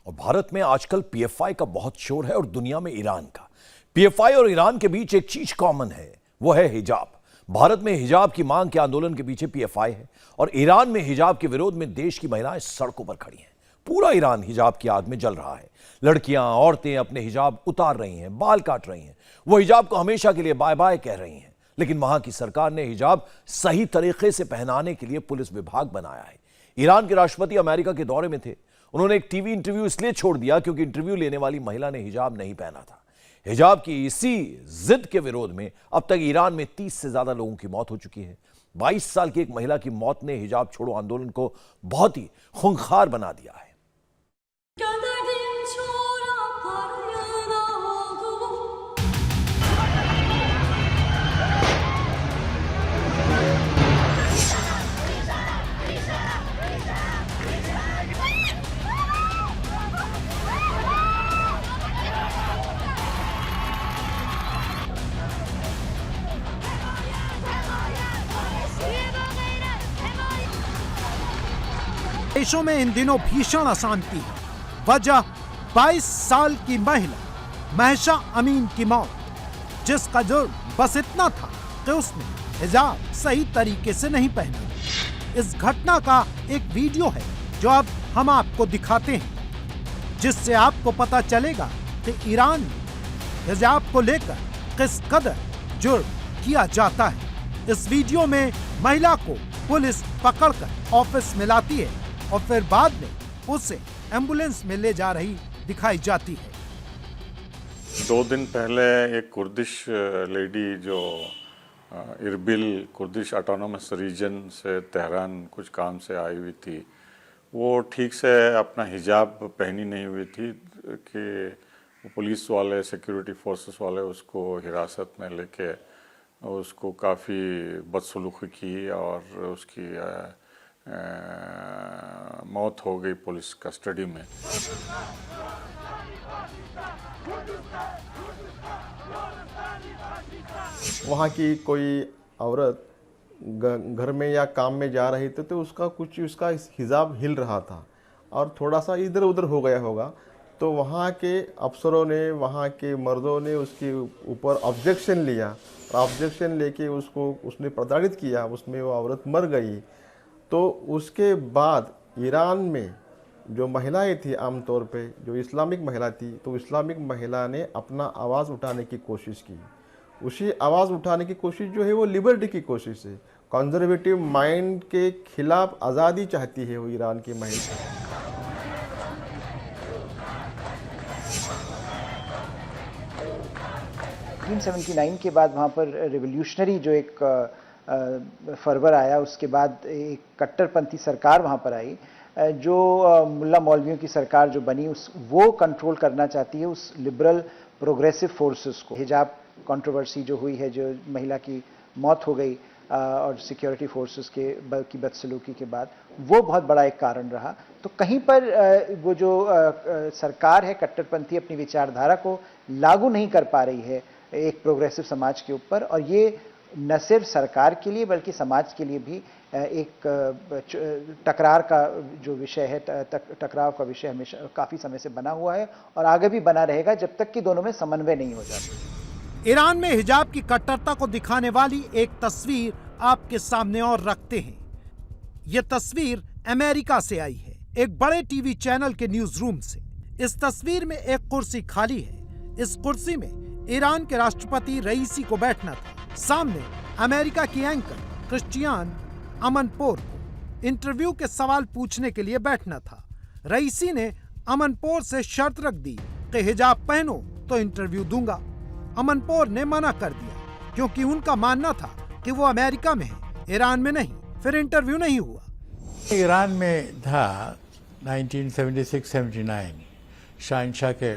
और भारत में आजकल पीएफआई का बहुत शोर है और दुनिया में ईरान का। पीएफआई और ईरान के बीच एक चीज कॉमन है, वो है हिजाब। भारत में हिजाब की मांग के आंदोलन के पीछे पीएफआई है और ईरान में हिजाब के विरोध में देश की महिलाएं सड़कों पर खड़ी हैं। पूरा ईरान हिजाब की आग में जल रहा है। लड़कियां, औरतें अपने हिजाब उतार रही हैं, बाल काट रही हैं। वो हिजाब को हमेशा के लिए बाय बाय कह रही हैं। लेकिन वहां की सरकार ने हिजाब सही तरीके से पहनाने के लिए पुलिस विभाग बनाया है। ईरान के राष्ट्रपति अमेरिका के दौरे में थे। उन्होंने एक टीवी इंटरव्यू इसलिए छोड़ दिया क्योंकि इंटरव्यू लेने वाली महिला ने हिजाब नहीं पहना था। हिजाब की इसी जिद के विरोध में अब तक ईरान में 30 से ज्यादा लोगों की मौत हो चुकी है। 22 साल की एक महिला की मौत ने हिजाब छोड़ो आंदोलन को बहुत ही खूंखार बना दिया है। देशों में इन दिनों भीषण अशांति है। वजह 22 साल की महिला महशा अमीन की मौत, जिसका जुर्म बस इतना था कि उसने हिजाब सही तरीके से नहीं पहना। इस घटना का एक वीडियो है जो अब हम आपको दिखाते हैं, जिससे आपको पता चलेगा कि ईरान में हिजाब को लेकर किस कदर जुर्म किया जाता है। इस वीडियो में महिला को पुलिस पकड़कर ऑफिस में लाती है और फिर बाद में उसे एम्बुलेंस में ले जा रही दिखाई जाती है। 2 दिन पहले एक कुर्दिश लेडी जो इरबिल कुर्दिश ऑटोनोमस रीजन से तेहरान कुछ काम से आई हुई थी, वो ठीक से अपना हिजाब पहनी नहीं हुई थी कि पुलिस वाले, सिक्योरिटी फोर्सेस वाले उसको हिरासत में लेके उसको काफ़ी बदसलूकी की और उसकी मौत हो गई पुलिस कस्टडी में। वहाँ की कोई औरत घर में या काम में जा रही थी तो उसका हिजाब हिल रहा था और थोड़ा सा इधर उधर हो गया होगा, तो वहाँ के अफसरों ने, वहाँ के मर्दों ने उसके ऊपर ऑब्जेक्शन लिया। ऑब्जेक्शन लेके उसने प्रताड़ित किया, उसमें वो औरत मर गई। तो उसके बाद ईरान में जो महिलाएं थी, आमतौर पे जो इस्लामिक महिला थी, तो इस्लामिक महिला ने अपना आवाज़ उठाने की कोशिश की। उसी आवाज़ उठाने की कोशिश जो है वो लिबर्टी की कोशिश है। कंजर्वेटिव माइंड के खिलाफ आज़ादी चाहती है वो ईरान की महिला। 1979 के बाद वहाँ पर रेवोल्यूशनरी जो एक फरवर आया, उसके बाद एक कट्टरपंथी सरकार वहाँ पर आई, जो मुल्ला मौलवियों की सरकार जो बनी, वो कंट्रोल करना चाहती है उस लिबरल प्रोग्रेसिव फोर्सेस को। हिजाब कंट्रोवर्सी जो हुई है, जो महिला की मौत हो गई और सिक्योरिटी फोर्सेस की बदसलूकी के बाद, वो बहुत बड़ा एक कारण रहा। तो कहीं पर वो जो सरकार है कट्टरपंथी अपनी विचारधारा को लागू नहीं कर पा रही है एक प्रोग्रेसिव समाज के ऊपर, और ये न सिर्फ सरकार के लिए बल्कि समाज के लिए भी एक टकरार का जो विषय है, टकराव का विषय हमेशा काफ़ी समय से बना हुआ है और आगे भी बना रहेगा जब तक कि दोनों में समन्वय नहीं हो जाता। ईरान में हिजाब की कट्टरता को दिखाने वाली एक तस्वीर आपके सामने और रखते हैं। यह तस्वीर अमेरिका से आई है, एक बड़े टीवी चैनल के न्यूज रूम से। इस तस्वीर में एक कुर्सी खाली है। इस कुर्सी में ईरान के राष्ट्रपति रईसी को बैठना था। सामने अमेरिका की एंकर क्रिश्चियान अमनपोर को इंटरव्यू के सवाल पूछने के लिए बैठना था। रईसी ने अमनपोर से शर्त रख दी कि हिजाब पहनो तो इंटरव्यू दूंगा। अमनपोर ने मना कर दिया क्योंकि उनका मानना था कि वो अमेरिका में है, ईरान में नहीं। फिर इंटरव्यू नहीं हुआ। ईरान में था 1976-79 शहंशाह के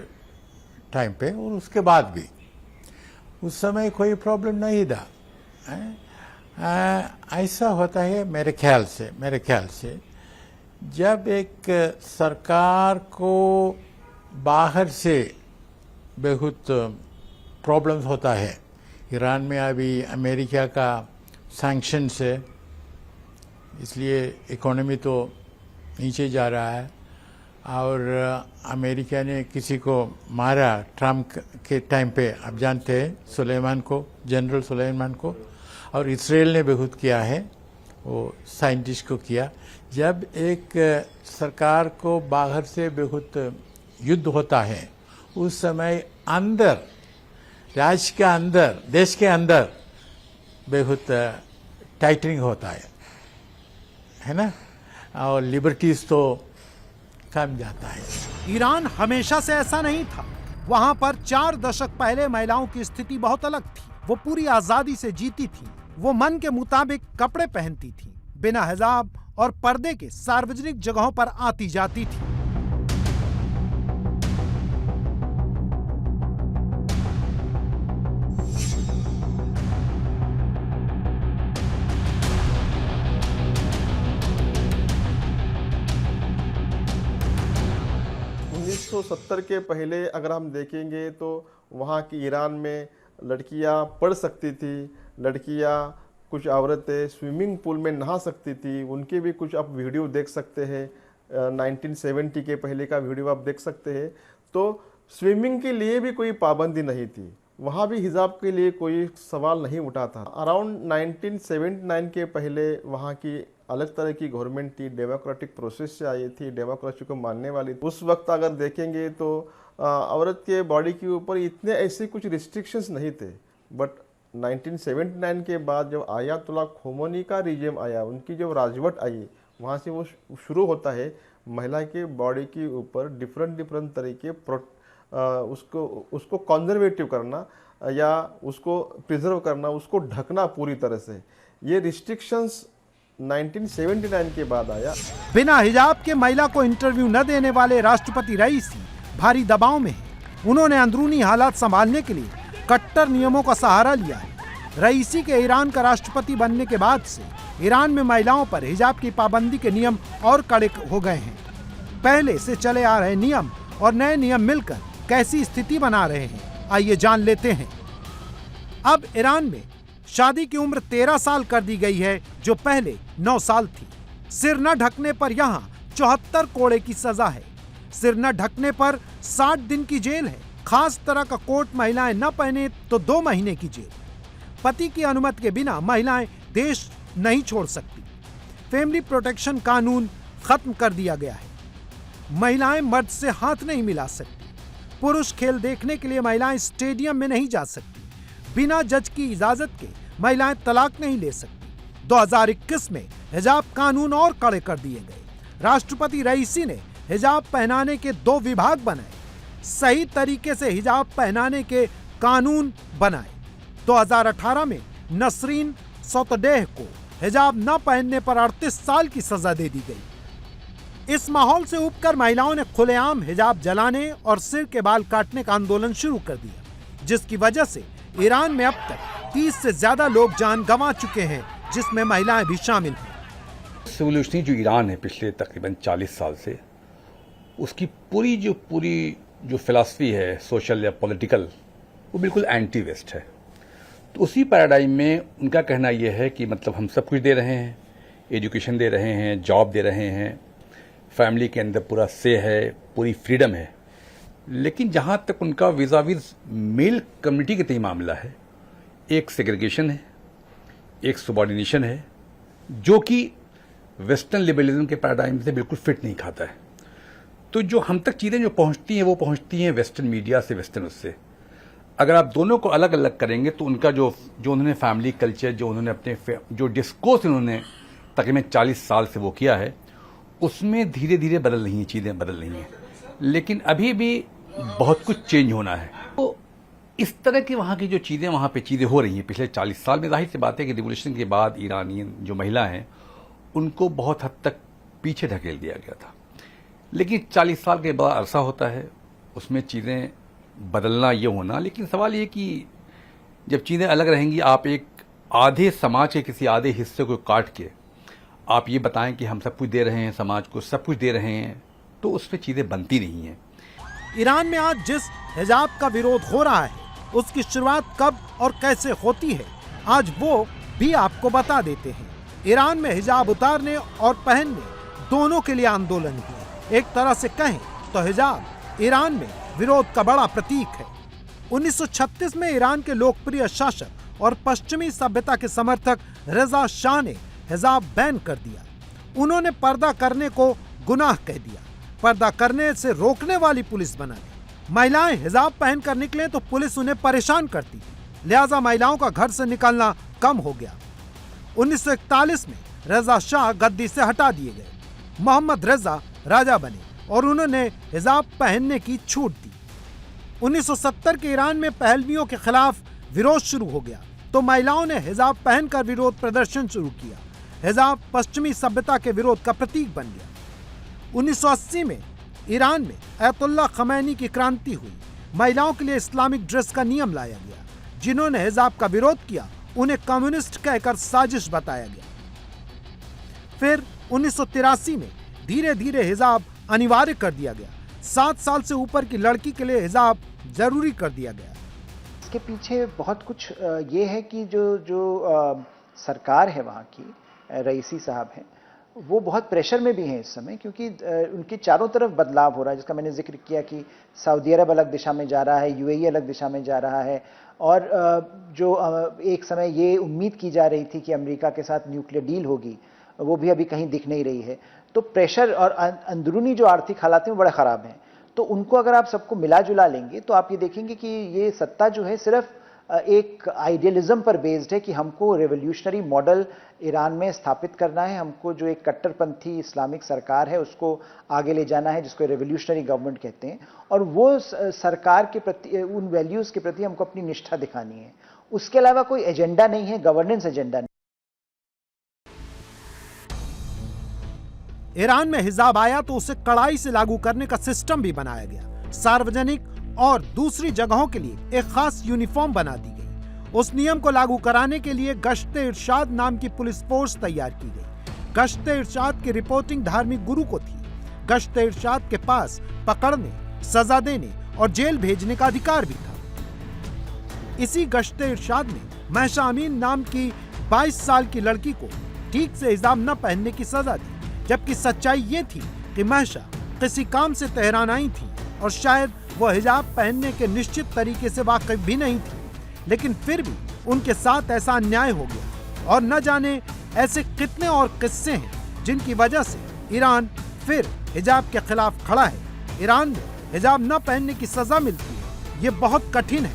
टाइम पे, और उसके बाद भी उस समय कोई प्रॉब्लम नहीं था। ऐसा होता है मेरे ख्याल से जब एक सरकार को बाहर से बहुत प्रॉब्लम्स होता है। ईरान में अभी अमेरिका का सैंक्शन से इसलिए इकोनॉमी तो नीचे जा रहा है, और अमेरिका ने किसी को मारा ट्रम्प के टाइम पे, आप जानते हैं सुलेमान को, जनरल सुलेमान को, और इसराइल ने बहुत किया है, वो साइंटिस्ट को किया। जब एक सरकार को बाहर से बहुत युद्ध होता है उस समय अंदर, राज्य के अंदर, देश के अंदर बहुत टाइटनिंग होता है ना, और लिबर्टीज तो कम जाता है। ईरान हमेशा से ऐसा नहीं था। वहां पर 4 दशक पहले महिलाओं की स्थिति बहुत अलग थी। वो पूरी आजादी से जीती थी। वो मन के मुताबिक कपड़े पहनती थी, बिना हिजाब और पर्दे के सार्वजनिक जगहों पर आती जाती थी। सत्तर के पहले अगर हम देखेंगे तो वहाँ की ईरान में लड़कियाँ पढ़ सकती थी, लड़कियाँ कुछ औरतें स्विमिंग पूल में नहा सकती थी। उनके भी कुछ आप वीडियो देख सकते हैं, 1970 के पहले का वीडियो आप देख सकते हैं। तो स्विमिंग के लिए भी कोई पाबंदी नहीं थी, वहाँ भी हिजाब के लिए कोई सवाल नहीं उठा था। अराउंड 1979 के पहले वहाँ की अलग तरह की गवर्नमेंट थी, डेमोक्रेटिक प्रोसेस से आई थी, डेमोक्रेसी को मानने वाली थी। उस वक्त अगर देखेंगे तो औरत के बॉडी के ऊपर इतने ऐसे कुछ रिस्ट्रिक्शंस नहीं थे। बट 1979 के बाद जब आयतुल्लाह खोमेनी का रिजिम आया, उनकी जब राजवट आई, वहाँ से वो शुरू होता है महिला के बॉडी के ऊपर डिफरेंट तरीके उसको कंजर्वेटिव करना या उसको प्रिजर्व करना, उसको ढकना पूरी तरह से। ये रिस्ट्रिक्शंस 1979 के बाद आया। बिना हिजाब के महिला को इंटरव्यू न देने वाले राष्ट्रपति रईसी भारी दबाव में हैं। उन्होंने अंदरूनी हालात संभालने के लिए कट्टर नियमों का सहारा लिया है। रईसी के ईरान का राष्ट्रपति बनने के बाद से ईरान में महिलाओं पर हिजाब की पाबंदी के नियम और कड़े हो गए हैं। पहले से चले आ रहे नियम और नए नियम मिलकर कैसी स्थिति बना रहे हैं, आइए जान लेते हैं। अब ईरान में शादी की उम्र 13 साल कर दी गई है, जो पहले 9 साल थी। सिर न ढकने पर यहाँ 74 कोड़े की सजा है। सिर न ढकने पर 60 दिन की जेल है। खास तरह का कोट महिलाएं न पहने तो 2 महीने की जेल। पति की अनुमति के बिना महिलाएं देश नहीं छोड़ सकती। फैमिली प्रोटेक्शन कानून खत्म कर दिया गया है। महिलाएं मर्द से हाथ नहीं मिला सकती। पुरुष खेल देखने के लिए महिलाएं स्टेडियम में नहीं जा सकती। बिना जज की इजाजत के महिलाएं तलाक नहीं ले सकती। 2021 में हिजाब कानून और कड़े कर दिए गए। राष्ट्रपति रईसी ने हिजाब पहनाने के 2 विभाग बनाए, सही तरीके से हिजाब पहनाने के कानून बनाए। 2018 में नसरीन सोतडेह को हिजाब न पहनने पर 38 साल की सजा दे दी गई। इस माहौल से उबकर महिलाओं ने खुलेआम हिजाब जलाने और सिर के बाल काटने का आंदोलन शुरू कर दिया, जिसकी वजह से ईरान में अब तक 30 से ज्यादा लोग जान गंवा चुके हैं, जिसमें महिलाएं भी शामिल हैं। रिवॉल्यूशनरी जो ईरान है पिछले तकरीबन 40 साल से, उसकी पूरी जो फिलॉसफी है सोशल या पॉलिटिकल, वो बिल्कुल एंटी वेस्ट है। तो उसी पैराडाइम में उनका कहना यह है कि मतलब हम सब कुछ दे रहे हैं, एजुकेशन दे रहे हैं, जॉब दे रहे हैं, फैमिली के अंदर पूरा से है, पूरी फ्रीडम है, लेकिन जहाँ तक उनका विज़ाविज़ मेल कम्युनिटी के तय मामला है, एक सेग्रीगेशन है, एक सबॉर्डिनेशन है, जो कि वेस्टर्न लिबरलिज्म के पैराडाइम से बिल्कुल फिट नहीं खाता है। तो जो हम तक चीज़ें जो पहुँचती हैं वो पहुँचती हैं वेस्टर्न मीडिया से, वेस्टर्न उससे। अगर आप दोनों को अलग अलग करेंगे तो उनका जो उन्होंने फैमिली कल्चर, जो उन्होंने अपने जो डिस्कोर्स उन्होंने तकरीबन 40 साल से वो किया है, उसमें धीरे धीरे बदल रही हैं, चीज़ें बदल रही हैं, लेकिन अभी भी बहुत कुछ चेंज होना है। तो इस तरह की वहाँ की जो चीज़ें वहाँ पे चीज़ें हो रही हैं पिछले 40 साल में, जाहिर सी बात है कि रिवोल्यूशन के बाद ईरानियन जो महिला हैं उनको बहुत हद तक पीछे ढकेल दिया गया था। लेकिन 40 साल के बाद अरसा होता है, उसमें चीज़ें बदलना ये होना। लेकिन सवाल ये कि जब चीज़ें अलग रहेंगी, आप एक आधे समाज के किसी आधे हिस्से को काट के आप ये बताएं कि हम सब कुछ दे रहे हैं, समाज को सब कुछ दे रहे हैं, तो उसमें चीज़ें बनती नहीं हैं। ईरान में आज जिस हिजाब का विरोध हो रहा है, उसकी शुरुआत कब और कैसे होती है, आज वो भी आपको बता देते हैं। ईरान में हिजाब उतारने और पहनने दोनों के लिए आंदोलन हुए। एक तरह से कहें तो हिजाब ईरान में विरोध का बड़ा प्रतीक है। 1936 में ईरान के लोकप्रिय शासक और पश्चिमी सभ्यता के समर्थक रजा शाह ने हिजाब बैन कर दिया। उन्होंने पर्दा करने को गुनाह कह दिया, पर्दा करने से रोकने वाली पुलिस बना दी। महिलाएं हिजाब पहन कर निकले तो पुलिस उन्हें परेशान करती थी, लिहाजा महिलाओं का घर से निकलना कम हो गया। 1941 में रजा शाह गद्दी से हटा दिए गए। मोहम्मद रजा राजा बने और उन्होंने हिजाब पहनने की छूट दी। 1970 के ईरान में पहलवियों के खिलाफ विरोध शुरू हो गया तो महिलाओं ने हिजाब पहनकर विरोध प्रदर्शन शुरू किया। हिजाब पश्चिमी सभ्यता के विरोध का प्रतीक बन गया। 1980 में ईरान में अयतुल्ला खमैनी की क्रांति हुई। महिलाओं के लिए इस्लामिक ड्रेस का नियम लाया गया। जिन्होंने हिजाब का विरोध किया उन्हें कम्युनिस्ट कहकर साजिश बताया गया। फिर 1983 में धीरे धीरे हिजाब अनिवार्य कर दिया गया। 7 साल से ऊपर की लड़की के लिए हिजाब जरूरी कर दिया गया। इसके पीछे बहुत कुछ ये है कि जो सरकार है वहाँ की, रईसी साहब हैं, वो बहुत प्रेशर में भी हैं इस समय, क्योंकि उनके चारों तरफ बदलाव हो रहा है, जिसका मैंने जिक्र किया कि सऊदी अरब अलग दिशा में जा रहा है, यूएई अलग दिशा में जा रहा है, और जो एक समय ये उम्मीद की जा रही थी कि अमेरिका के साथ न्यूक्लियर डील होगी, वो भी अभी कहीं दिख नहीं रही है। तो प्रेशर और अंदरूनी जो आर्थिक हालात हैं वो बड़े ख़राब हैं। तो उनको अगर आप सबको मिला जुला लेंगे तो आप ये देखेंगे कि ये सत्ता जो है सिर्फ एक आइडियलिज्म पर बेस्ड है कि हमको रेवोल्यूशनरी मॉडल ईरान में स्थापित करना है, हमको जो एक कट्टरपंथी इस्लामिक सरकार है उसको आगे ले जाना है, जिसको रेवोल्यूशनरी गवर्नमेंट कहते हैं, और वो सरकार के प्रति, उन वैल्यूज़ के प्रति हमको अपनी निष्ठा दिखानी है। उसके अलावा कोई एजेंडा नहीं है, गवर्नेंस एजेंडा नहीं। ईरान में हिजाब आया तो उसे कड़ाई से लागू करने का सिस्टम भी बनाया गया। सार्वजनिक और दूसरी जगहों के लिए एक खास यूनिफॉर्म बना दी गई। उस नियम को लागू कराने के लिए गश्त-ए-इरशाद नाम की पुलिस फोर्स तैयार की गई। गश्त-ए-इरशाद की रिपोर्टिंग धार्मिक गुरु को थी। गश्त-ए-इरशाद के पास पकड़ने, सजा देने और जेल भेजने का अधिकार भी था। इसी गश्त-ए-इरशाद ने महशा अमीन नाम की 22 साल की लड़की को ठीक से हिजाब न पहनने की सजा दी, जबकि सच्चाई ये थी कि महशा किसी काम से तेहरान आई थी और शायद वो हिजाब पहनने के निश्चित तरीके से वाकिफ भी नहीं थी, लेकिन फिर भी उनके साथ ऐसा अन्याय हो गया। और न जाने ऐसे कितने और किस्से हैं जिनकी वजह से ईरान फिर हिजाब के खिलाफ खड़ा है। ईरान में हिजाब न पहनने की सजा मिलती है, ये बहुत कठिन है।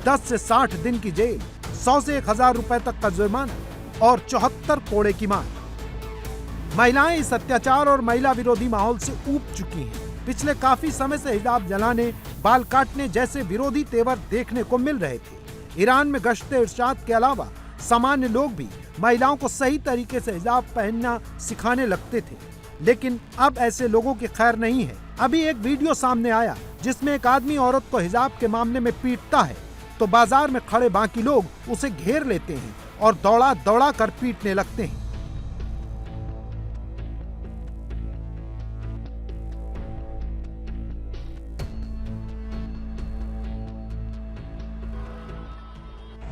10 से 60 दिन की जेल, 100 से 1000 रुपए तक का जुर्माना और 74 कोड़े की मार। महिलाएं इस अत्याचार और महिला विरोधी माहौल से ऊब चुकी हैं। पिछले काफी समय से हिजाब जलाने, बाल काटने जैसे विरोधी तेवर देखने को मिल रहे थे। ईरान में गश्त-ए-इरशाद के अलावा सामान्य लोग भी महिलाओं को सही तरीके से हिजाब पहनना सिखाने लगते थे, लेकिन अब ऐसे लोगों की खैर नहीं है। अभी एक वीडियो सामने आया जिसमें एक आदमी औरत को हिजाब के मामले में पीटता है तो बाजार में खड़े बाकी लोग उसे घेर लेते हैं और दौड़ा दौड़ा कर पीटने लगते हैं।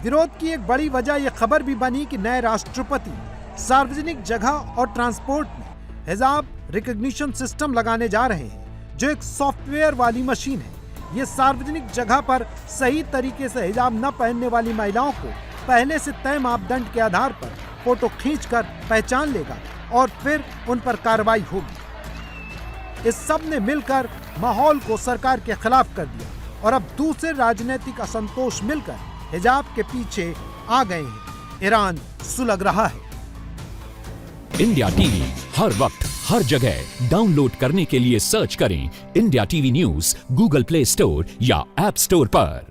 विरोध की एक बड़ी वजह यह खबर भी बनी कि नए राष्ट्रपति सार्वजनिक जगह और ट्रांसपोर्ट में हिजाब रिकॉग्निशन सिस्टम लगाने जा रहे हैं, जो एक सॉफ्टवेयर वाली मशीन है। ये सार्वजनिक जगह पर सही तरीके से हिजाब न पहनने वाली महिलाओं को पहले से तय मापदंड के आधार पर फोटो खींचकर पहचान लेगा और फिर उन पर कार्रवाई होगी। इस सब ने मिलकर माहौल को सरकार के खिलाफ कर दिया और अब दूसरे राजनीतिक असंतोष मिलकर हिजाब के पीछे आ गए हैं। ईरान सुलग रहा है। इंडिया टीवी हर वक्त हर जगह डाउनलोड करने के लिए सर्च करें India TV news Google play store या ऐप स्टोर पर।